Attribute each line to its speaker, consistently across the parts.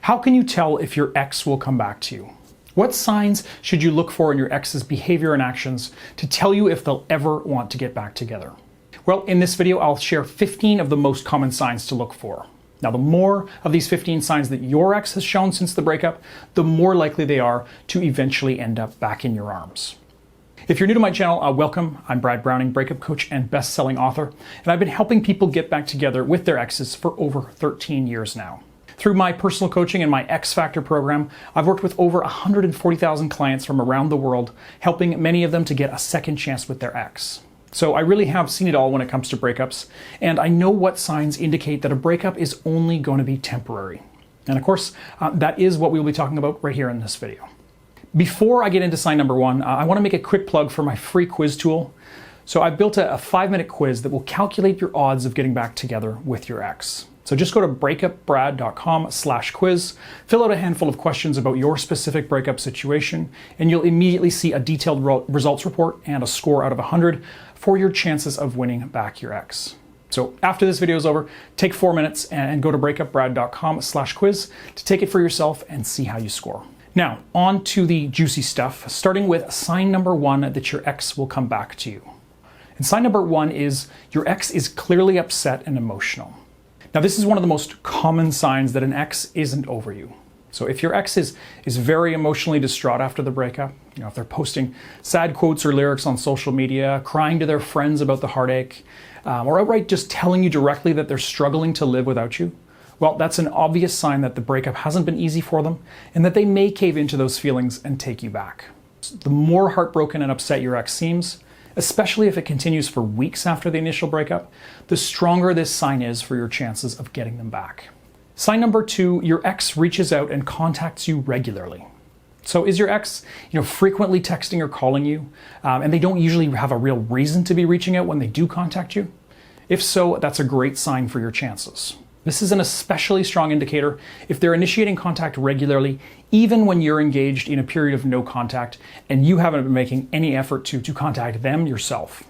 Speaker 1: How can you tell if your ex will come back to you? What signs should you look for in your ex's behavior and actions to tell you if they'll ever want to get back together? Well, in this video, I'll share 15 of the most common signs to look for. Now, the more of these 15 signs that your ex has shown since the breakup, the more likely they are to eventually end up back in your arms. If you're new to my channel, welcome. I'm Brad Browning, breakup coach and best-selling author, and I've been helping people get back together with their exes for over 13 years now. Through my personal coaching and my X Factor program, I've worked with over 140,000 clients from around the world, helping many of them to get a second chance with their ex. So I really have seen it all when it comes to breakups, and I know what signs indicate that a breakup is only going to be temporary. And of course, that is what we'll be talking about right here in this video. Before I get into sign number one, I want to make a quick plug for my free quiz tool. So I've built a 5-minute quiz that will calculate your odds of getting back together with your ex. So just go to breakupbrad.com/quiz, fill out a handful of questions about your specific breakup situation, and you'll immediately see a detailed results report and a score out of 100 for your chances of winning back your ex. So after this video is over, take 4 minutes and go to breakupbrad.com/quiz to take it for yourself and see how you score. Now, on to the juicy stuff, starting with sign number one that your ex will come back to you. And sign number one is your ex is clearly upset and emotional. Now, this is one of the most common signs that an ex isn't over you. So if your ex is very emotionally distraught after the breakup, if they're posting sad quotes or lyrics on social media, crying to their friends about the heartache, or outright just telling you directly that they're struggling to live without you, well, that's an obvious sign that the breakup hasn't been easy for them and that they may cave into those feelings and take you back. The more heartbroken and upset your ex seems, especially if it continues for weeks after the initial breakup, the stronger this sign is for your chances of getting them back. Sign number two, your ex reaches out and contacts you regularly. So is your ex, frequently texting or calling you, and they don't usually have a real reason to be reaching out when they do contact you? If so, that's a great sign for your chances. This is an especially strong indicator if they're initiating contact regularly, even when you're engaged in a period of no contact and you haven't been making any effort to contact them yourself.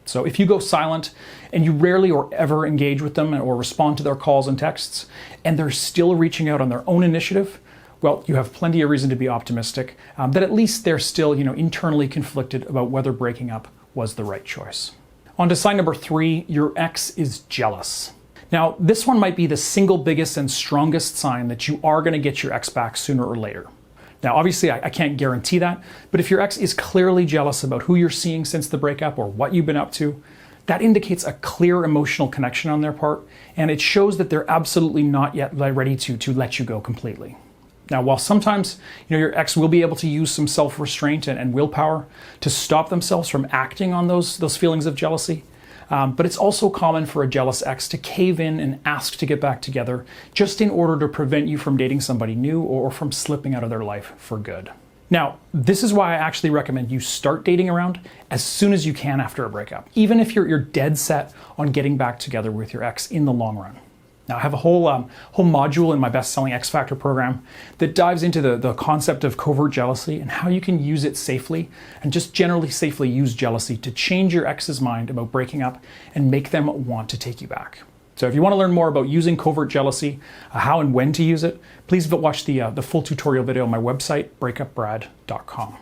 Speaker 1: So if you go silent and you rarely or ever engage with them or respond to their calls and texts, and they're still reaching out on their own initiative, well, you have plenty of reason to be optimistic that at least they're still, internally conflicted about whether breaking up was the right choice. On to sign number three, your ex is jealous. Now, this one might be the single biggest and strongest sign that you are going to get your ex back sooner or later. Now, obviously, I can't guarantee that, but if your ex is clearly jealous about who you're seeing since the breakup or what you've been up to, that indicates a clear emotional connection on their part, and it shows that they're absolutely not yet ready to let you go completely. Now, while sometimes your ex will be able to use some self-restraint and willpower to stop themselves from acting on those feelings of jealousy, but it's also common for a jealous ex to cave in and ask to get back together just in order to prevent you from dating somebody new or from slipping out of their life for good. Now, this is why I actually recommend you start dating around as soon as you can after a breakup, even if you're dead set on getting back together with your ex in the long run. Now, I have a whole module in my best-selling X Factor program that dives into the concept of covert jealousy and how you can use it safely and just generally safely use jealousy to change your ex's mind about breaking up and make them want to take you back. So if you want to learn more about using covert jealousy, how and when to use it, please watch the full tutorial video on my website, breakupbrad.com.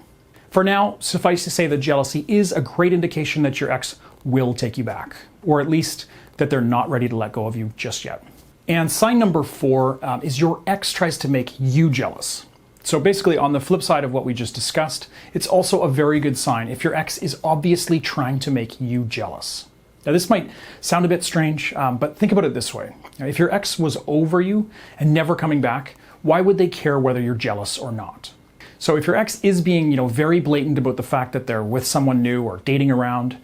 Speaker 1: For now, suffice to say that jealousy is a great indication that your ex will take you back, or at least that they're not ready to let go of you just yet. And sign number four is your ex tries to make you jealous. So basically, on the flip side of what we just discussed, it's also a very good sign if your ex is obviously trying to make you jealous. Now, this might sound a bit strange, but think about it this way. If your ex was over you and never coming back, why would they care whether you're jealous or not? So if your ex is being, very blatant about the fact that they're with someone new or dating around,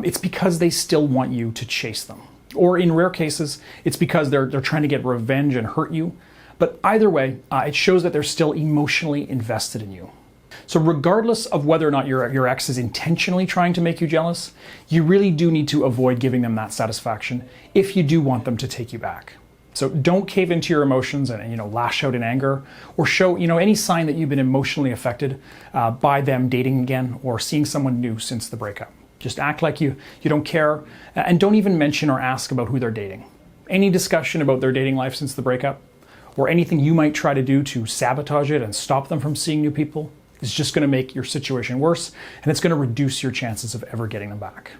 Speaker 1: it's because they still want you to chase them. Or in rare cases, it's because they're trying to get revenge and hurt you. But either way, it shows that they're still emotionally invested in you. So regardless of whether or not your ex is intentionally trying to make you jealous, you really do need to avoid giving them that satisfaction if you do want them to take you back. So don't cave into your emotions and lash out in anger or show any sign that you've been emotionally affected by them dating again or seeing someone new since the breakup. Just act like you don't care, and don't even mention or ask about who they're dating. Any discussion about their dating life since the breakup, or anything you might try to do to sabotage it and stop them from seeing new people is just going to make your situation worse, and it's going to reduce your chances of ever getting them back.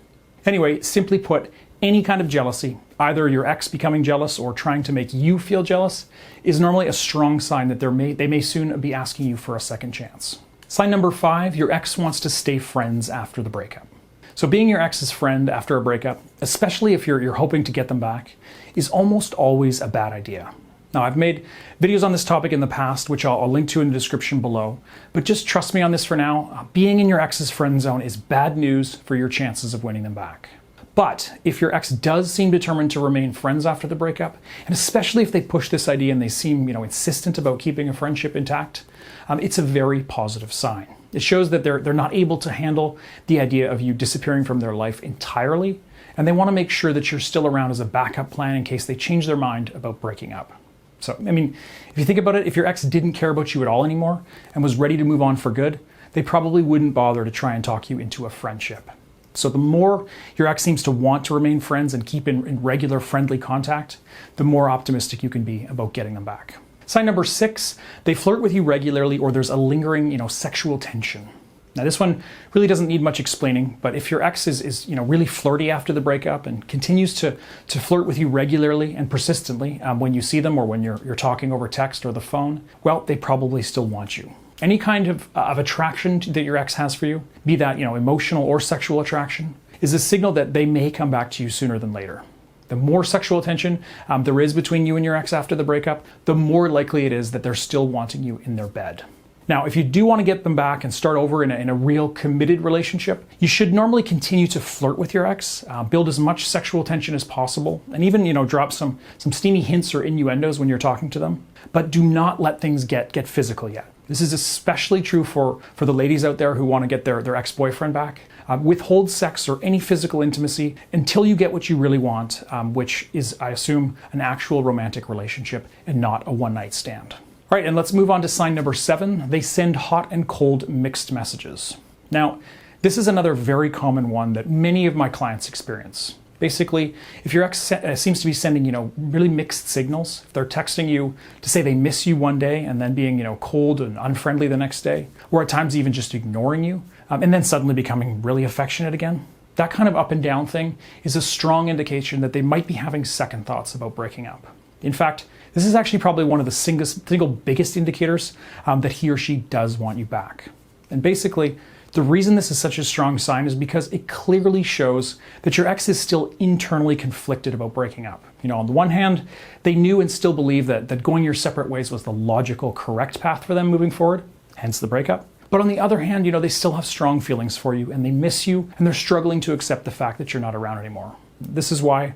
Speaker 1: Anyway, simply put, any kind of jealousy, either your ex becoming jealous or trying to make you feel jealous, is normally a strong sign that they may soon be asking you for a second chance. Sign number 5, your ex wants to stay friends after the breakup. So being your ex's friend after a breakup, especially if you're hoping to get them back, is almost always a bad idea. Now, I've made videos on this topic in the past, which I'll link to in the description below, but just trust me on this for now. Being in your ex's friend zone is bad news for your chances of winning them back. But if your ex does seem determined to remain friends after the breakup, and especially if they push this idea and they seem, insistent about keeping a friendship intact, it's a very positive sign. It shows that they're not able to handle the idea of you disappearing from their life entirely, and they want to make sure that you're still around as a backup plan in case they change their mind about breaking up. So, if you think about it, if your ex didn't care about you at all anymore and was ready to move on for good, they probably wouldn't bother to try and talk you into a friendship. So the more your ex seems to want to remain friends and keep in regular friendly contact, the more optimistic you can be about getting them back. Sign number 6, they flirt with you regularly or there's a lingering, sexual tension. Now this one really doesn't need much explaining, but if your ex is really flirty after the breakup and continues to flirt with you regularly and persistently when you see them or when you're talking over text or the phone, well, they probably still want you. Any kind of attraction that your ex has for you, be that emotional or sexual attraction, is a signal that they may come back to you sooner than later. The more sexual attention there is between you and your ex after the breakup, the more likely it is that they're still wanting you in their bed. Now, if you do want to get them back and start over in a real committed relationship, you should normally continue to flirt with your ex, build as much sexual tension as possible, and even drop some steamy hints or innuendos when you're talking to them. But do not let things get physical yet. This is especially true for the ladies out there who want to get their ex-boyfriend back. Withhold sex or any physical intimacy until you get what you really want, which is, I assume, an actual romantic relationship and not a one-night stand. All right, and let's move on to sign number 7. They send hot and cold mixed messages. Now, this is another very common one that many of my clients experience. Basically, if your ex seems to be sending, really mixed signals, if they're texting you to say they miss you one day and then being, cold and unfriendly the next day, or at times even just ignoring you, and then suddenly becoming really affectionate again, that kind of up and down thing is a strong indication that they might be having second thoughts about breaking up. In fact, this is actually probably one of the single biggest indicators that he or she does want you back. And basically, the reason this is such a strong sign is because it clearly shows that your ex is still internally conflicted about breaking up. On the one hand, they knew and still believe that going your separate ways was the logical, correct path for them moving forward, hence the breakup. But on the other hand, they still have strong feelings for you and they miss you and they're struggling to accept the fact that you're not around anymore. This is why,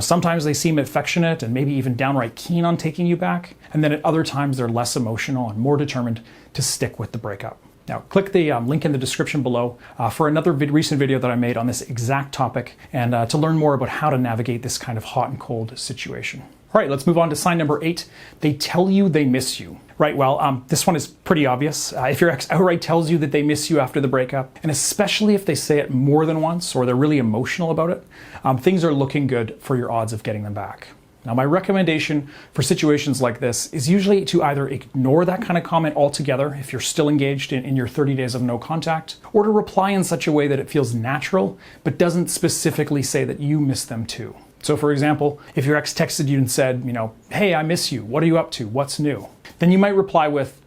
Speaker 1: sometimes they seem affectionate and maybe even downright keen on taking you back, and then at other times they're less emotional and more determined to stick with the breakup. Now, click the link in the description below for another recent video that I made on this exact topic and to learn more about how to navigate this kind of hot and cold situation. All right, let's move on to sign number 8. They tell you they miss you. Right, well, this one is pretty obvious. If your ex outright tells you that they miss you after the breakup, and especially if they say it more than once or they're really emotional about it, things are looking good for your odds of getting them back. Now, my recommendation for situations like this is usually to either ignore that kind of comment altogether if you're still engaged in your 30 days of no contact, or to reply in such a way that it feels natural, but doesn't specifically say that you miss them too. So for example, if your ex texted you and said, hey, I miss you, what are you up to, what's new? Then you might reply with,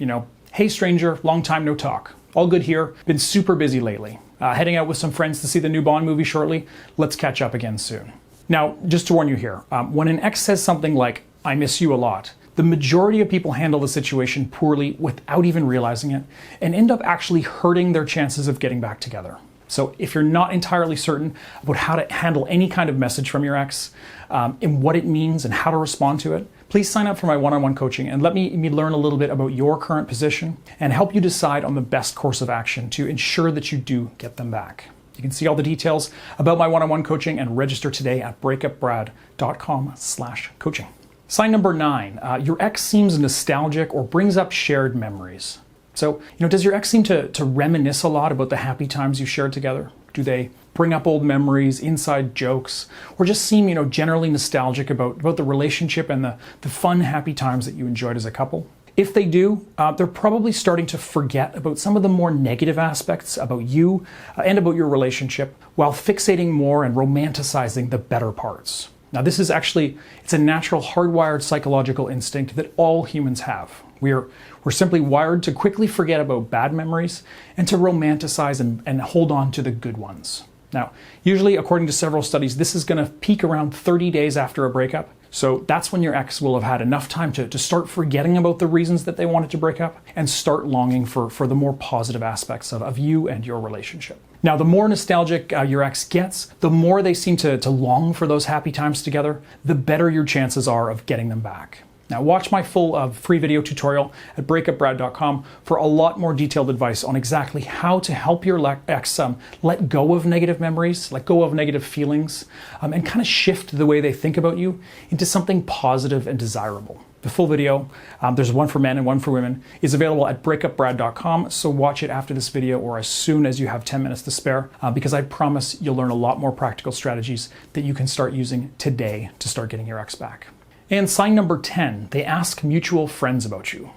Speaker 1: hey stranger, long time no talk. All good here, been super busy lately. Heading out with some friends to see the new Bond movie shortly, let's catch up again soon. Now, just to warn you here, when an ex says something like, I miss you a lot, the majority of people handle the situation poorly without even realizing it and end up actually hurting their chances of getting back together. So if you're not entirely certain about how to handle any kind of message from your ex and what it means and how to respond to it, please sign up for my one-on-one coaching and let me learn a little bit about your current position and help you decide on the best course of action to ensure that you do get them back. You can see all the details about my one-on-one coaching and register today at breakupbrad.com/coaching. Sign number 9, your ex seems nostalgic or brings up shared memories. So, does your ex seem to reminisce a lot about the happy times you shared together? Do they bring up old memories, inside jokes, or just seem, generally nostalgic about the relationship and the fun, happy times that you enjoyed as a couple. If they do, they're probably starting to forget about some of the more negative aspects about you and about your relationship, while fixating more and romanticizing the better parts. Now, this is actually, it's a natural hardwired psychological instinct that all humans have. We're simply wired to quickly forget about bad memories and to romanticize and hold on to the good ones. Now, usually, according to several studies, this is going to peak around 30 days after a breakup. So that's when your ex will have had enough time to start forgetting about the reasons that they wanted to break up and start longing for the more positive aspects of you and your relationship. Now, the more nostalgic your ex gets, the more they seem to long for those happy times together, the better your chances are of getting them back. Now, watch my full free video tutorial at breakupbrad.com for a lot more detailed advice on exactly how to help your ex let go of negative memories, let go of negative feelings, and kind of shift the way they think about you into something positive and desirable. The full video, there's one for men and one for women, is available at breakupbrad.com, so watch it after this video or as soon as you have 10 minutes to spare, because I promise you'll learn a lot more practical strategies that you can start using today to start getting your ex back. And sign number 10, they ask mutual friends about you.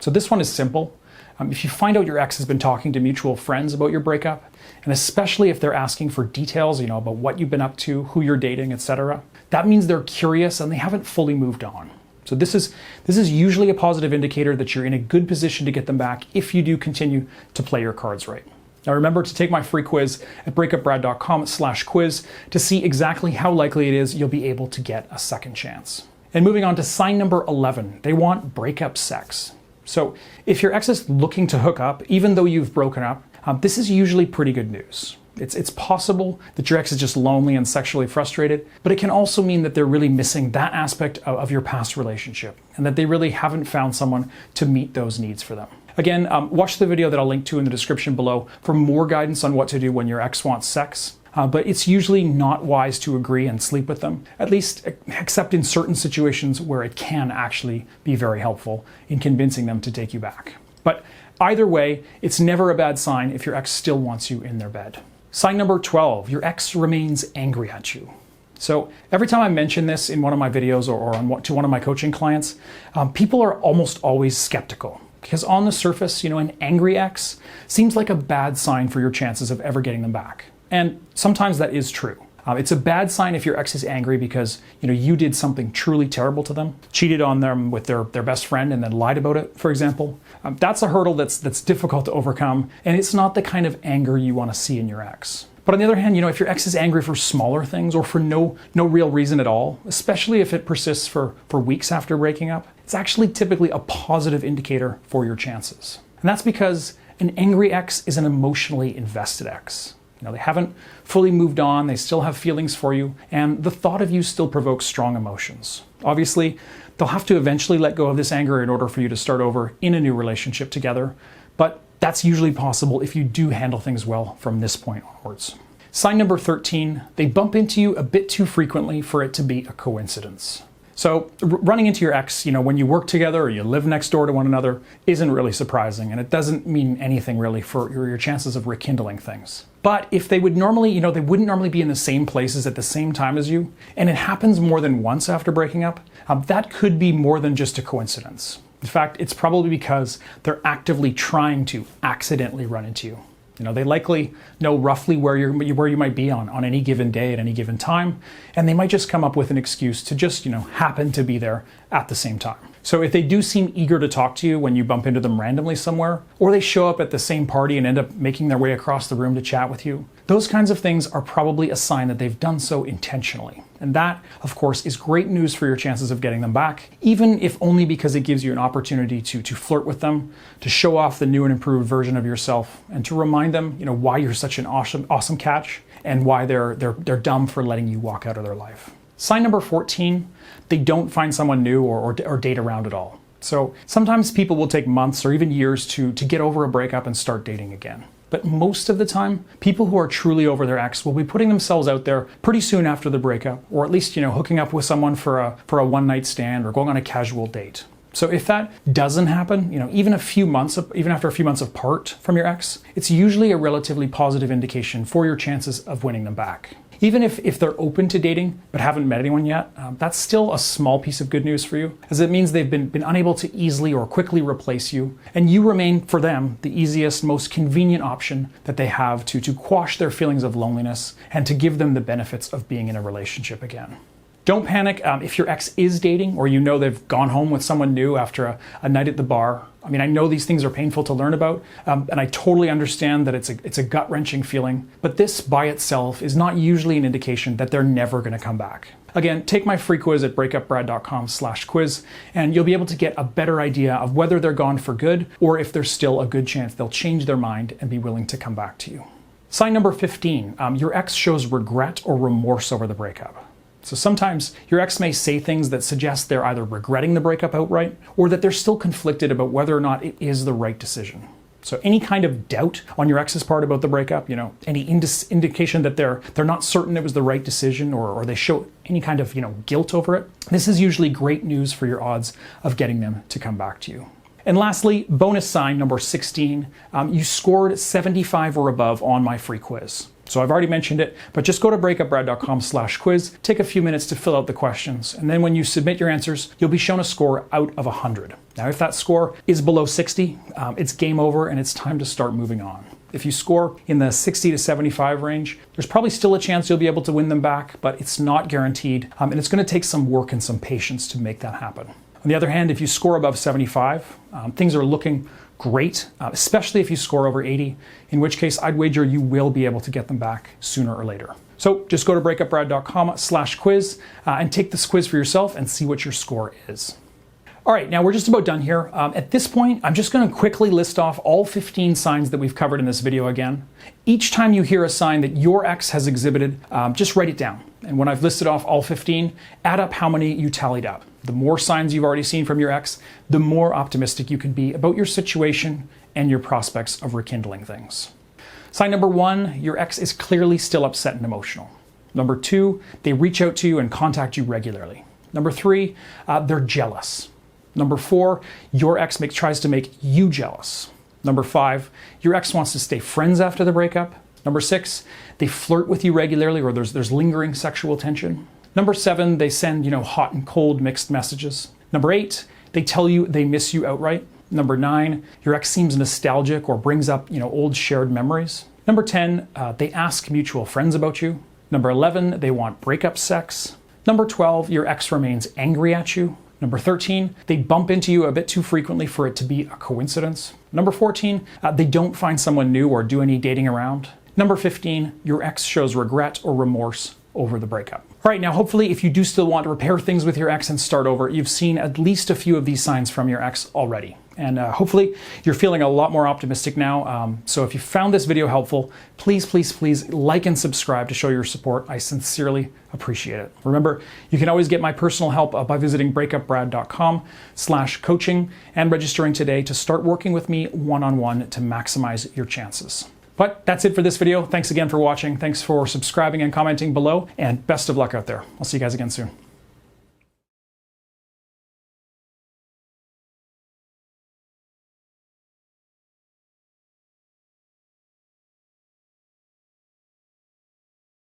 Speaker 1: So this one is simple. If you find out your ex has been talking to mutual friends about your breakup, and especially if they're asking for details, about what you've been up to, who you're dating, etc., that means they're curious and they haven't fully moved on. So this is usually a positive indicator that you're in a good position to get them back if you do continue to play your cards right. Now remember to take my free quiz at breakupbrad.com/quiz to see exactly how likely it is you'll be able to get a second chance. And moving on to sign number 11, they want breakup sex. So if your ex is looking to hook up, even though you've broken up, this is usually pretty good news. It's possible that your ex is just lonely and sexually frustrated, but it can also mean that they're really missing that aspect of your past relationship and that they really haven't found someone to meet those needs for them. Again, watch the video that I'll link to in the description below for more guidance on what to do when your ex wants sex. But it's usually not wise to agree and sleep with them, at least except in certain situations where it can actually be very helpful in convincing them to take you back. But either way, it's never a bad sign if your ex still wants you in their bed. Sign number 12, your ex remains angry at you. So every time I mention this in one of my videos or to one of my coaching clients, people are almost always skeptical. Because on the surface, an angry ex seems like a bad sign for your chances of ever getting them back. And sometimes that is true. It's a bad sign if your ex is angry because you did something truly terrible to them, cheated on them with their best friend and then lied about it, for example. That's a hurdle that's difficult to overcome, and it's not the kind of anger you want to see in your ex. But on the other hand, if your ex is angry for smaller things or for no real reason at all, especially if it persists for weeks after breaking up, it's actually typically a positive indicator for your chances. And that's because an angry ex is an emotionally invested ex. They haven't fully moved on, they still have feelings for you, and the thought of you still provokes strong emotions. Obviously, they'll have to eventually let go of this anger in order for you to start over in a new relationship together, but that's usually possible if you do handle things well from this point onwards. Sign number 13, they bump into you a bit too frequently for it to be a coincidence. So running into your ex, when you work together or you live next door to one another isn't really surprising, and it doesn't mean anything really for your chances of rekindling things. But if they would normally, they wouldn't normally be in the same places at the same time as you, and it happens more than once after breaking up, that could be more than just a coincidence. In fact, it's probably because they're actively trying to accidentally run into you. They likely know roughly where you might be on any given day at any given time, and they might just come up with an excuse to just, happen to be there at the same time. So if they do seem eager to talk to you when you bump into them randomly somewhere, or they show up at the same party and end up making their way across the room to chat with you, those kinds of things are probably a sign that they've done so intentionally. And that, of course, is great news for your chances of getting them back, even if only because it gives you an opportunity to flirt with them, to show off the new and improved version of yourself, and to remind them, why you're such an awesome catch and why they're dumb for letting you walk out of their life. Sign number 14, they don't find someone new or date around at all. So sometimes people will take months or even years to get over a breakup and start dating again. But most of the time, people who are truly over their ex will be putting themselves out there pretty soon after the breakup, or at least, hooking up with someone for a one-night stand or going on a casual date. So if that doesn't happen, even after a few months apart from your ex, it's usually a relatively positive indication for your chances of winning them back. Even if they're open to dating but haven't met anyone yet, that's still a small piece of good news for you, as it means they've been unable to easily or quickly replace you, and you remain, for them, the easiest, most convenient option that they have to quash their feelings of loneliness and to give them the benefits of being in a relationship again. Don't panic if your ex is dating or they've gone home with someone new after a night at the bar. I mean, I know these things are painful to learn about, and I totally understand that it's a gut-wrenching feeling, but this by itself is not usually an indication that they're never going to come back. Again, take my free quiz at breakupbrad.com/quiz, and you'll be able to get a better idea of whether they're gone for good or if there's still a good chance they'll change their mind and be willing to come back to you. Sign number 15, your ex shows regret or remorse over the breakup. So sometimes your ex may say things that suggest they're either regretting the breakup outright or that they're still conflicted about whether or not it is the right decision. So any kind of doubt on your ex's part about the breakup, any indication that they're not certain it was the right decision or they show any kind of, guilt over it, this is usually great news for your odds of getting them to come back to you. And lastly, bonus sign number 16, you scored 75 or above on my free quiz. So I've already mentioned it, but just go to breakupbrad.com/quiz, take a few minutes to fill out the questions, and then when you submit your answers, you'll be shown a score out of 100. Now, if that score is below 60, it's game over and it's time to start moving on. If you score in the 60 to 75 range, there's probably still a chance you'll be able to win them back, but it's not guaranteed, and it's going to take some work and some patience to make that happen. On the other hand, if you score above 75, things are looking great, especially if you score over 80, in which case I'd wager you will be able to get them back sooner or later. So just go to breakupbrad.com/quiz and take this quiz for yourself and see what your score is. All right, now we're just about done here. At this point, I'm just going to quickly list off all 15 signs that we've covered in this video again. Each time you hear a sign that your ex has exhibited, just write it down. And when I've listed off all 15, add up how many you tallied up. The more signs you've already seen from your ex, the more optimistic you can be about your situation and your prospects of rekindling things. Sign number 1, your ex is clearly still upset and emotional. Number 2, they reach out to you and contact you regularly. Number 3, they're jealous. Number 4, your ex tries to make you jealous. Number 5, your ex wants to stay friends after the breakup. Number 6, they flirt with you regularly or there's lingering sexual tension. Number 7, they send, hot and cold mixed messages. Number 8, they tell you they miss you outright. Number 9, your ex seems nostalgic or brings up, old shared memories. Number 10, they ask mutual friends about you. Number 11, they want breakup sex. Number 12, your ex remains angry at you. Number 13, they bump into you a bit too frequently for it to be a coincidence. Number 14, they don't find someone new or do any dating around. Number 15, your ex shows regret or remorse over the breakup. All right, now hopefully if you do still want to repair things with your ex and start over, you've seen at least a few of these signs from your ex already. And hopefully you're feeling a lot more optimistic now. So if you found this video helpful, please like and subscribe to show your support. I sincerely appreciate it. Remember, you can always get my personal help by visiting breakupbrad.com/coaching and registering today to start working with me one-on-one to maximize your chances. But that's it for this video. Thanks again for watching. Thanks for subscribing and commenting below, and best of luck out there. I'll see you guys again soon.